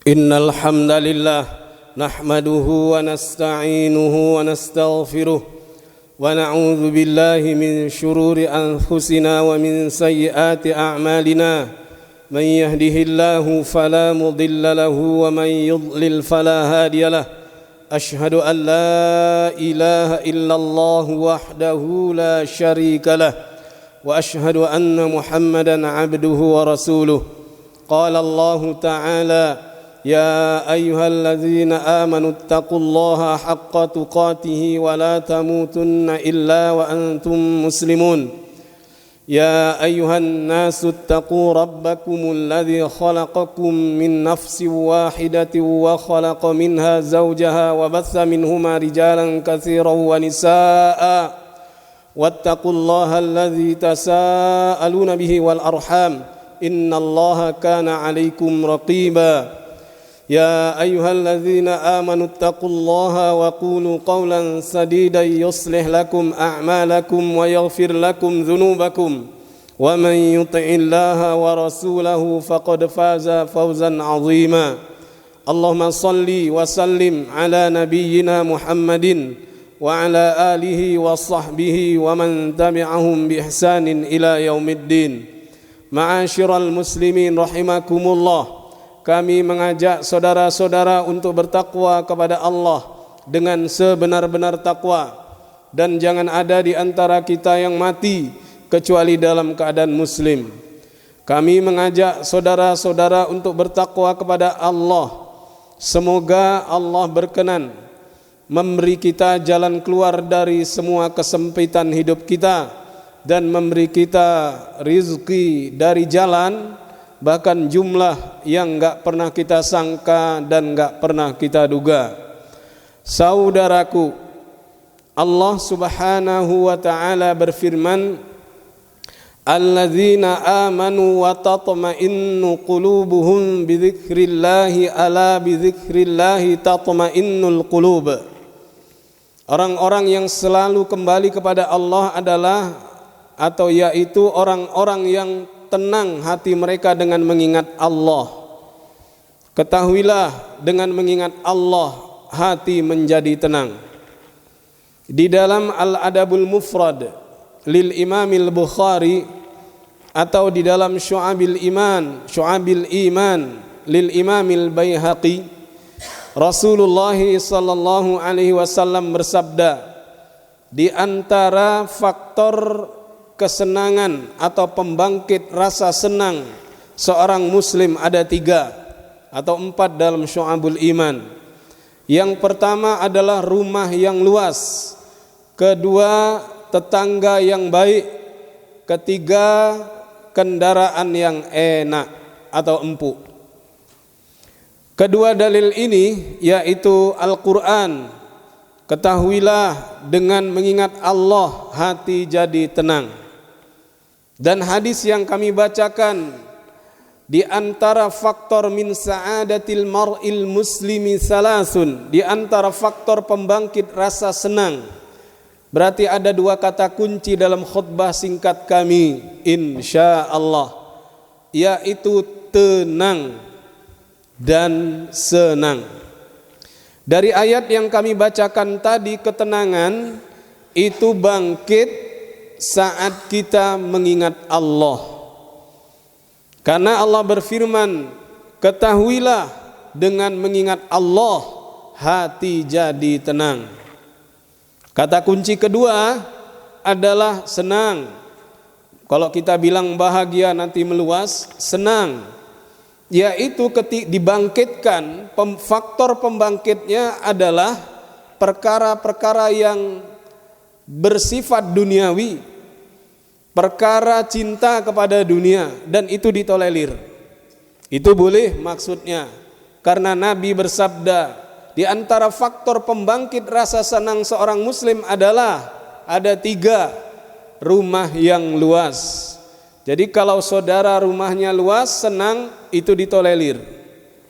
إن الحمد لله نحمده ونستعينه ونستغفره ونعوذ بالله من شرور أنفسنا ومن سيئات أعمالنا من يهده الله فلا مضل له ومن يضلل فلا هادي له أشهد أن لا إله إلا الله وحده لا شريك له وأشهد أن محمدا عبده ورسوله قال الله تعالى يا أيها الذين آمنوا اتقوا الله حق تقاته ولا تموتن إلا وأنتم مسلمون يا أيها الناس اتقوا ربكم الذي خلقكم من نفس واحدة وخلق منها زوجها وبث منهما رجالا كثيرا ونساء واتقوا الله الذي تساءلون به والأرحام إن الله كان عليكم رقيبا يا أيها الذين آمنوا اتقوا الله وقولوا قولا سديدا يصلح لكم أعمالكم ويغفر لكم ذنوبكم ومن يطع الله ورسوله فقد فاز فوزا عظيما اللهم صل وسلم على نبينا محمد وعلى آله وصحبه ومن تبعهم بإحسان إلى يوم الدين معاشر المسلمين رحمكم الله. Kami mengajak saudara-saudara untuk bertakwa kepada Allah dengan sebenar-benar takwa, dan jangan ada di antara kita yang mati kecuali dalam keadaan muslim. Kami mengajak saudara-saudara untuk bertakwa kepada Allah. Semoga Allah berkenan memberi kita jalan keluar dari semua kesempitan hidup kita dan memberi kita rizki dari jalan, bahkan jumlah yang enggak pernah kita sangka dan enggak pernah kita duga. Saudaraku, Allah Subhanahu wa taala berfirman, alladzina amanu wa tatma'innu qulubuhum bidzikrillahi ala bidzikrillahi tatma'innul qulub. Orang-orang yang selalu kembali kepada Allah adalah yaitu orang-orang yang tenang hati mereka dengan mengingat Allah. Ketahuilah, dengan mengingat Allah hati menjadi tenang. Di dalam Al-Adabul Mufrad lil Imamil Bukhari atau di dalam Syu'abil Iman lil Imamil Baihaqi, Rasulullah sallallahu alaihi wasallam bersabda, di antara faktor kesenangan atau pembangkit rasa senang seorang muslim ada 3 atau 4 dalam Syu'abul Iman. Yang pertama adalah rumah yang luas, kedua tetangga yang baik, ketiga kendaraan yang enak atau empuk. Kedua dalil ini yaitu Al-Quran. Ketahuilah, dengan mengingat Allah hati jadi tenang. Dan hadis yang kami bacakan, di antara faktor min sa'adatil mar'il muslimi salasun, di antara faktor pembangkit rasa senang, berarti ada 2 kata kunci dalam khutbah singkat kami insyaallah, yaitu tenang dan senang. Dari ayat yang kami bacakan tadi, ketenangan itu bangkit saat kita mengingat Allah. Karena Allah berfirman, ketahuilah, dengan mengingat Allah hati jadi tenang. Kata kunci kedua adalah senang. Kalau kita bilang bahagia nanti meluas, senang, yaitu dibangkitkan, faktor pembangkitnya adalah perkara-perkara yang bersifat duniawi, perkara cinta kepada dunia, dan itu ditolerir. Itu boleh maksudnya, karena Nabi bersabda, di antara faktor pembangkit rasa senang seorang muslim adalah ada 3, rumah yang luas. Jadi kalau saudara rumahnya luas, senang, itu ditolerir,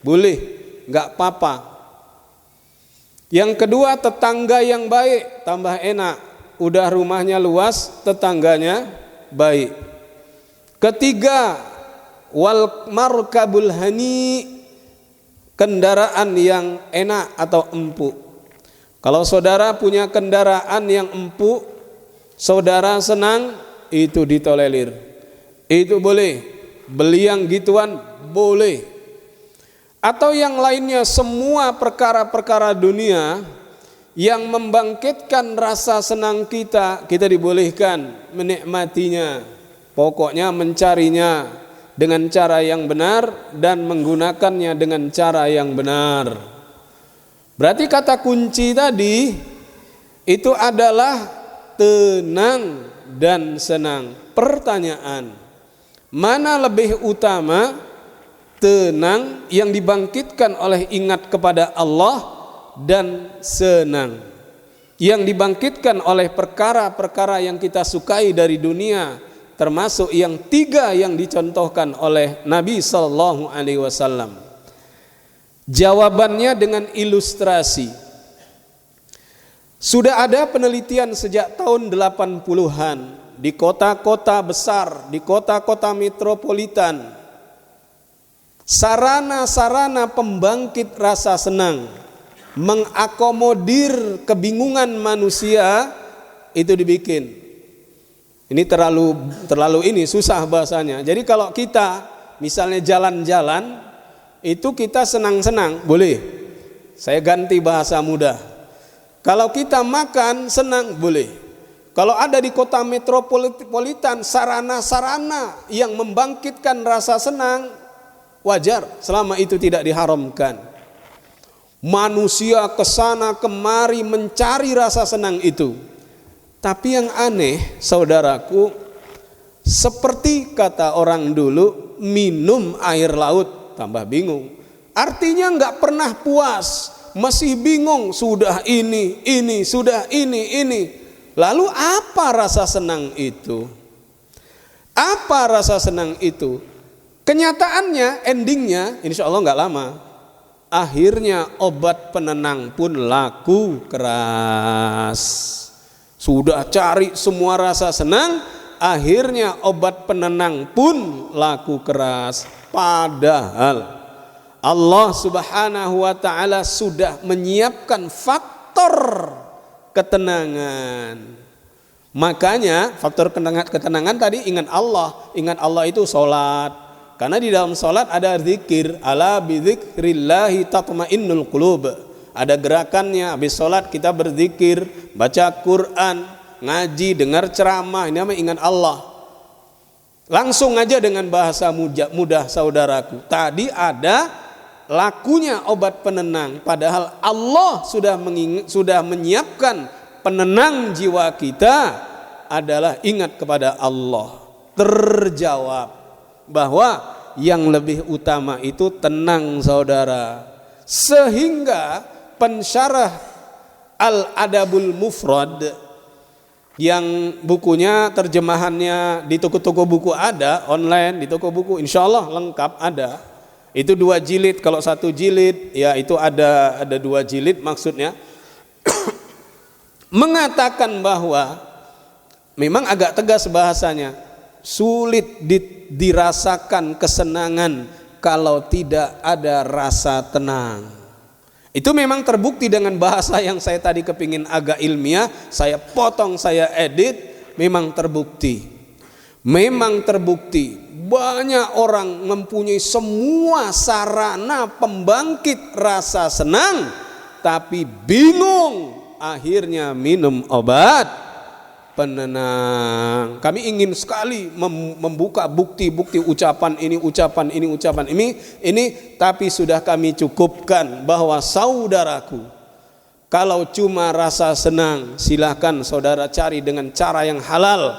boleh, enggak apa-apa. Yang kedua, tetangga yang baik, tambah enak. Udah rumahnya luas, tetangganya baik. Ketiga, wal markabul hani, kendaraan yang enak atau empuk. Kalau saudara punya kendaraan yang empuk, saudara senang, itu ditolerir. Itu boleh. Beli yang gituan boleh. Atau yang lainnya, semua perkara-perkara dunia yang membangkitkan rasa senang kita, kita dibolehkan menikmatinya. Pokoknya mencarinya dengan cara yang benar dan menggunakannya dengan cara yang benar. Berarti kata kunci tadi itu adalah tenang dan senang. Pertanyaan, mana lebih utama, tenang yang dibangkitkan oleh ingat kepada Allah dan senang yang dibangkitkan oleh perkara-perkara yang kita sukai dari dunia, termasuk yang 3 yang dicontohkan oleh Nabi sallallahu alaihi wasallam? Jawabannya dengan ilustrasi. Sudah ada penelitian sejak tahun 80-an di kota-kota besar, di kota-kota metropolitan, sarana-sarana pembangkit rasa senang, mengakomodir kebingungan manusia itu dibikin. Ini terlalu ini susah bahasanya. Jadi kalau kita misalnya jalan-jalan itu kita senang-senang, boleh. Saya ganti bahasa mudah. Kalau kita makan senang, boleh. Kalau ada di kota metropolitan sarana-sarana yang membangkitkan rasa senang, wajar selama itu tidak diharamkan. Manusia kesana kemari mencari rasa senang itu. Tapi yang aneh, saudaraku, seperti kata orang dulu, minum air laut tambah bingung. Artinya nggak pernah puas, masih bingung, sudah ini, sudah ini. Lalu apa rasa senang itu? Apa rasa senang itu? Kenyataannya, endingnya, insya Allah nggak lama. Akhirnya obat penenang pun laku keras. Sudah cari semua rasa senang, akhirnya obat penenang pun laku keras. Padahal Allah Subhanahu wa ta'ala sudah menyiapkan faktor ketenangan. Makanya faktor ketenangan tadi ingat Allah. Ingat Allah itu sholat. Karena di dalam sholat ada zikir, ala bidzikrillahi tatmainnul qulub. Ada gerakannya, habis sholat kita berzikir, baca Quran, ngaji, dengar ceramah, ini namanya ingat Allah. Langsung aja dengan bahasa mudah saudaraku. Tadi ada lakunya obat penenang, padahal Allah sudah menyiapkan penenang jiwa kita adalah ingat kepada Allah. Terjawab bahwa yang lebih utama itu tenang, saudara. Sehingga pensyarah Al-Adabul Mufrad yang bukunya terjemahannya di toko-toko buku ada, online di toko buku insya Allah lengkap ada. Itu 2 jilid, kalau 1 jilid ya itu ada 2 jilid maksudnya. Mengatakan bahwa memang agak tegas bahasanya, sulit dirasakan kesenangan kalau tidak ada rasa tenang. Itu memang terbukti dengan bahasa yang saya tadi kepingin agak ilmiah, saya potong, saya edit, memang terbukti. Memang terbukti banyak orang mempunyai semua sarana pembangkit rasa senang, tapi bingung, akhirnya minum obat penenang. Kami ingin sekali membuka bukti-bukti ucapan ini, tapi sudah kami cukupkan bahwa saudaraku, kalau cuma rasa senang, silahkan saudara cari dengan cara yang halal.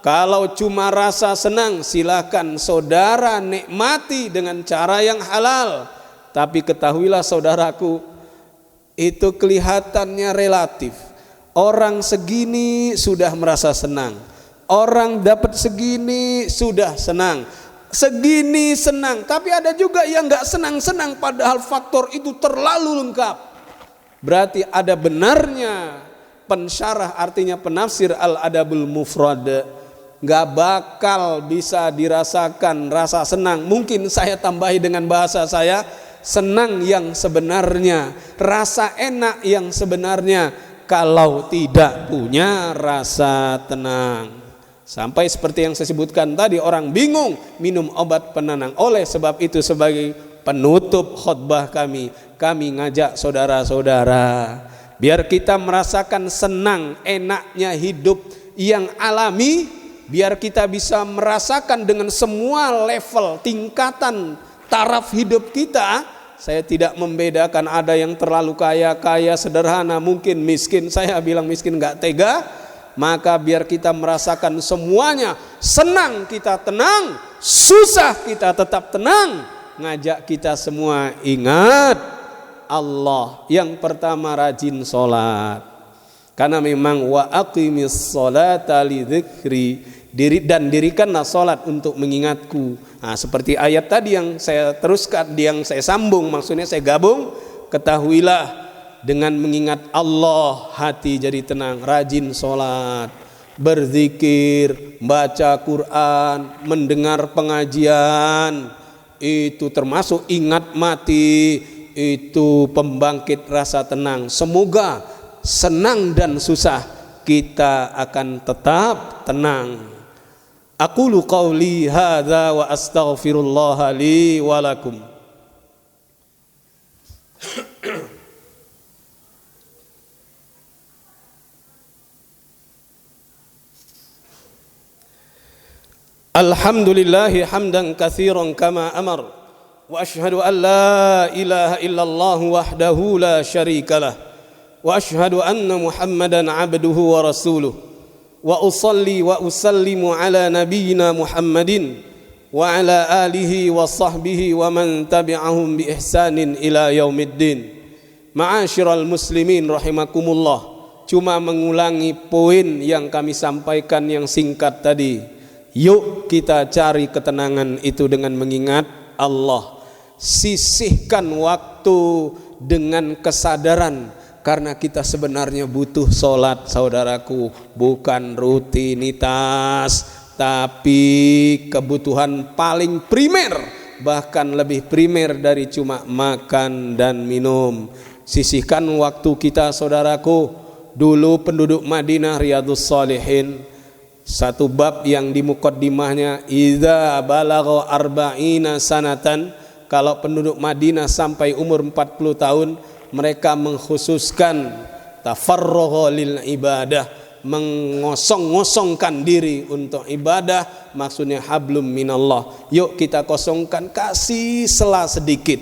Kalau cuma rasa senang, silahkan saudara nikmati dengan cara yang halal. Tapi ketahuilah saudaraku, itu kelihatannya relatif. Orang segini sudah merasa senang, orang dapat segini sudah senang, segini senang. Tapi ada juga yang gak senang-senang, padahal faktor itu terlalu lengkap. Berarti ada benarnya pensyarah, artinya penafsir Al-Adabul Mufrad, gak bakal bisa dirasakan rasa senang. Mungkin saya tambahi dengan bahasa saya, senang yang sebenarnya, rasa enak yang sebenarnya, kalau tidak punya rasa tenang. Sampai seperti yang saya sebutkan tadi, orang bingung minum obat penenang. Oleh sebab itu, sebagai penutup khutbah kami ngajak saudara-saudara, biar kita merasakan senang enaknya hidup yang alami, biar kita bisa merasakan dengan semua level tingkatan taraf hidup kita. Saya tidak membedakan ada yang terlalu kaya sederhana, mungkin miskin. Saya bilang miskin nggak tega. Maka biar kita merasakan semuanya, senang kita tenang, susah kita tetap tenang. Ngajak kita semua ingat Allah. Yang pertama, rajin sholat, karena memang wa aqimis sholata li dzikri, dan dirikanlah sholat untuk mengingatku. Nah, seperti ayat tadi yang saya teruskan, yang saya sambung, maksudnya saya gabung. Ketahuilah, dengan mengingat Allah hati jadi tenang. Rajin sholat, berzikir, baca Quran, mendengar pengajian, itu termasuk ingat mati, itu pembangkit rasa tenang. Semoga senang dan susah kita akan tetap tenang. Aqulu qawli hadza wa astaghfirullah li wa lakum. Alhamdulillahi hamdan katsiran kama amar, wa ashhadu an la ilaha illallah wahdahu la syarikalah, wa ashhadu anna Muhammadan abduhu wa rasuluh, wa usalli wa usallimu ala nabiyyina Muhammadin wa ala alihi wa sahbihi wa man tabi'ahum bi ihsanin ila yaumiddin. Ma'asyiral muslimin rahimakumullah. Cuma mengulangi poin yang kami sampaikan yang singkat tadi. Yuk kita cari ketenangan itu dengan mengingat Allah. Sisihkan waktu dengan kesadaran, karena kita sebenarnya butuh sholat, saudaraku, bukan rutinitas, tapi kebutuhan paling primer, bahkan lebih primer dari cuma makan dan minum. Sisihkan waktu kita, saudaraku. Dulu penduduk Madinah, Riyadhus Shalihin, satu bab yang di muqaddimahnya, idza balagha arba'ina sanatan, kalau penduduk Madinah sampai umur 40 tahun, mereka mengkhususkan tafarrugha lil ibadah, mengosong-ngosongkan diri untuk ibadah, maksudnya hablum minallah. Yuk kita kosongkan, kasih sela sedikit.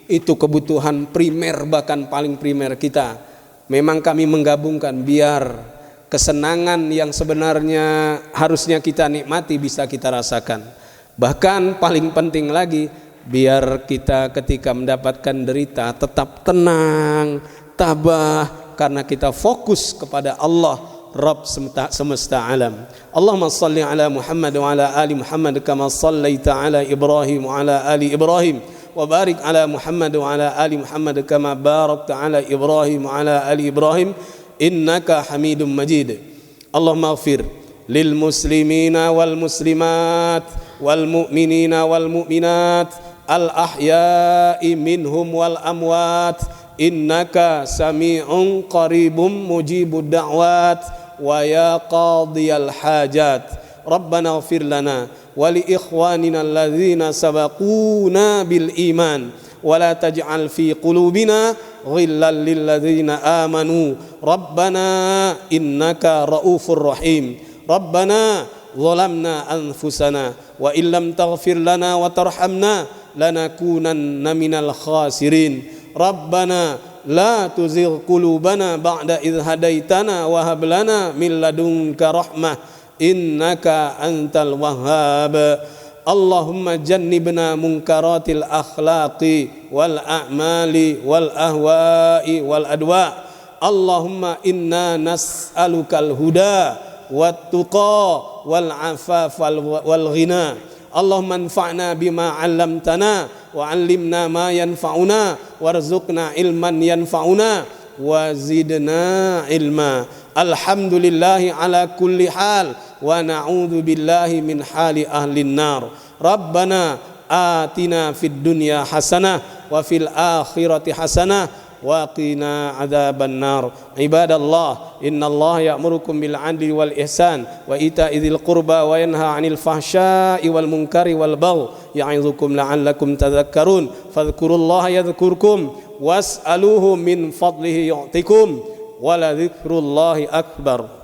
Itu kebutuhan primer, bahkan paling primer kita. Memang kami menggabungkan biar kesenangan yang sebenarnya harusnya kita nikmati bisa kita rasakan. Bahkan paling penting lagi, biar kita ketika mendapatkan derita tetap tenang, tabah, karena kita fokus kepada Allah, Rabb semesta alam. Allahumma salli ala Muhammad wa ala ali Muhammad kama sallaita ala Ibrahim wa ala ali Ibrahim, wa barik ala Muhammad wa ala ali Muhammad kama barakta ala Ibrahim wa ala ali Ibrahim innaka hamidum majid. Allahumma ighfir lil muslimina wal muslimat wal mu'minina wal mu'minat al ahya'i minhum wal amwat innaka sami'un qaribum mujibud da'wat wa ya qadiyal hajat. Rabbana ighfir lana wa li ikhwanina alladhina sabaquna bil iman wa la taj'al fi qulubina ghillan lil ladzina amanu rabbana innaka raufur rahim. Rabbana zalamna anfusana wa illam taghfir lana wa tarhamna lanakunanna minal khasirin. Rabbana la tuzigh qulubana ba'da idh hadaitana wa hab lana min ladunka rahmah innaka antal wahhab. Allahumma jannibna munkaratil akhlaqi wal a'mali wal ahwa'i wal adwa. Allahumma inna nas'alukal huda wat tuqa wal afaf wal ghina. Allahumma anfa'na bima 'allamtana wa 'allimna ma yanfa'una warzuqna ilman yanfa'una wa zidna ilma. Alhamdulillahi ala kulli hal wa na'udzu billahi min hali ahlin nar. Rabbana atina fid dunya hasanah wa fil akhirati hasanah wa qina adzabannar. Ibadallah, innallaha ya'murukum bil 'adli wal ihsan wa ita'i dzil qurba wa yanha 'anil fahsya'i wal munkari wal baghi ya'idzukum la'allakum tadhakkarun. Fadhkurullaha yadhkurkum was'aluhu min fadlihi yu'tikum wa la dzikrullahi akbar.